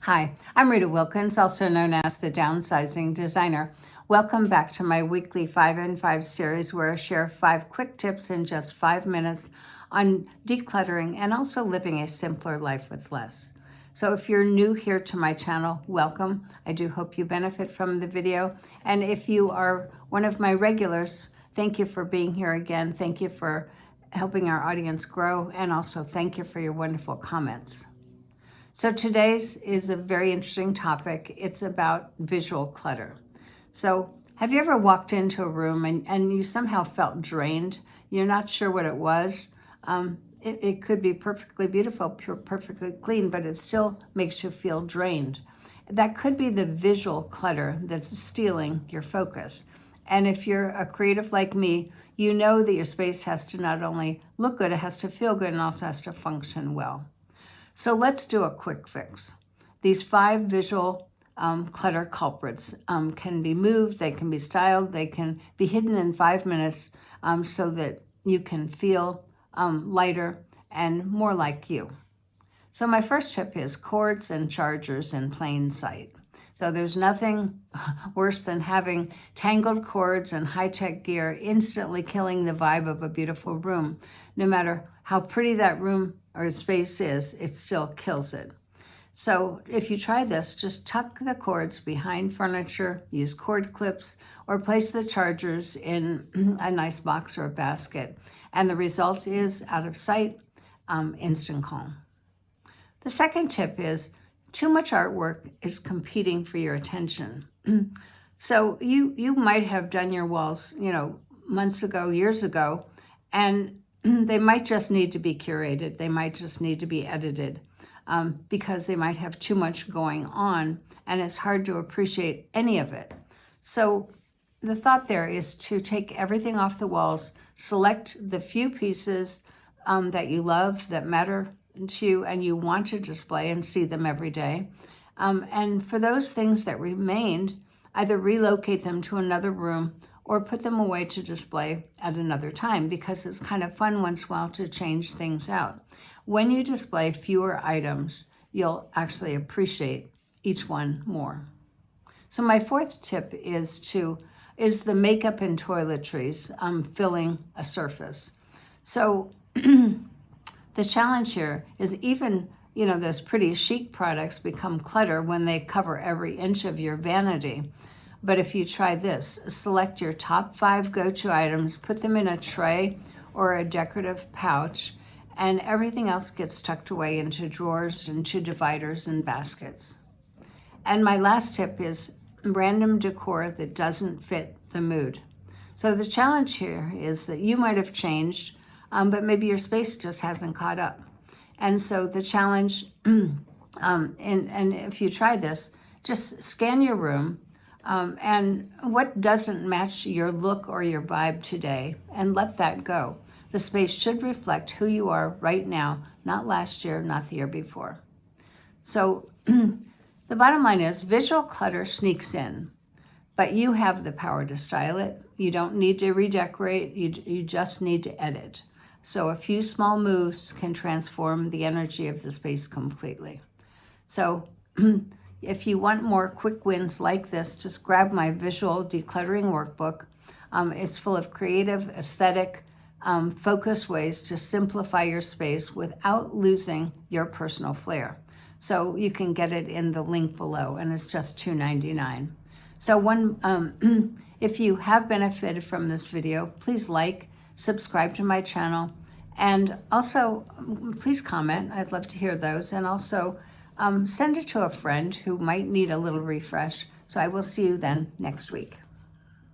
Hi, I'm Rita Wilkins, also known as the Downsizing Designer. Welcome back to my weekly 5 in 5 series where I share 5 quick tips in just 5 minutes on decluttering and also living a simpler life with less. So if you're new here to my channel, welcome. I do hope you benefit from the video. And if you are one of my regulars, thank you for being here again. Thank you for helping our audience grow, and also thank you for your wonderful comments. So today's is a very interesting topic. It's about visual clutter. So have you ever walked into a room and you somehow felt drained? You're not sure what it was. It could be perfectly beautiful, perfectly clean, but it still makes you feel drained. That could be the visual clutter that's stealing your focus. And if you're a creative like me, you know that your space has to not only look good, it has to feel good and also has to function well. So let's do a quick fix. These 5 visual clutter culprits can be moved, they can be styled, they can be hidden in 5 minutes so that you can feel lighter and more like you. So my first tip is cords and chargers in plain sight. So there's nothing worse than having tangled cords and high-tech gear instantly killing the vibe of a beautiful room. No matter how pretty that room or space is, it still kills it. So if you try this, just tuck the cords behind furniture, use cord clips, or place the chargers in a nice box or a basket. And the result is out of sight, instant calm. The second tip is too much artwork is competing for your attention. So you might have done your walls, months ago, years ago, and they might just need to be curated. They might just need to be edited because they might have too much going on and it's hard to appreciate any of it. So the thought there is to take everything off the walls, select the few pieces that you love, that matter to you, and you want to display and see them every day. And for those things that remained, either relocate them to another room or put them away to display at another time, because it's kind of fun once in a while to change things out. When you display fewer items, you'll actually appreciate each one more. So my fourth tip is the makeup and toiletries filling a surface. So the challenge here is even, those pretty chic products become clutter when they cover every inch of your vanity. But if you try this, select your top 5 go-to items, put them in a tray or a decorative pouch, and everything else gets tucked away into drawers, into dividers and baskets. And my last tip is random decor that doesn't fit the mood. So the challenge here is that you might have changed, but maybe your space just hasn't caught up. And so the challenge, and if you try this, just scan your room and what doesn't match your look or your vibe today, and let that go. The space should reflect who you are right now, not last year, not the year before. So the bottom line is visual clutter sneaks in, but you have the power to style it. You don't need to redecorate, you just need to edit. So a few small moves can transform the energy of the space completely. So if you want more quick wins like this, just grab my visual decluttering workbook. It's full of creative, aesthetic, focused ways to simplify your space without losing your personal flair. So you can get it in the link below, and it's just $2.99. So if you have benefited from this video, please like, subscribe to my channel, and also please comment. I'd love to hear those. And also send it to a friend who might need a little refresh. So I will see you then next week.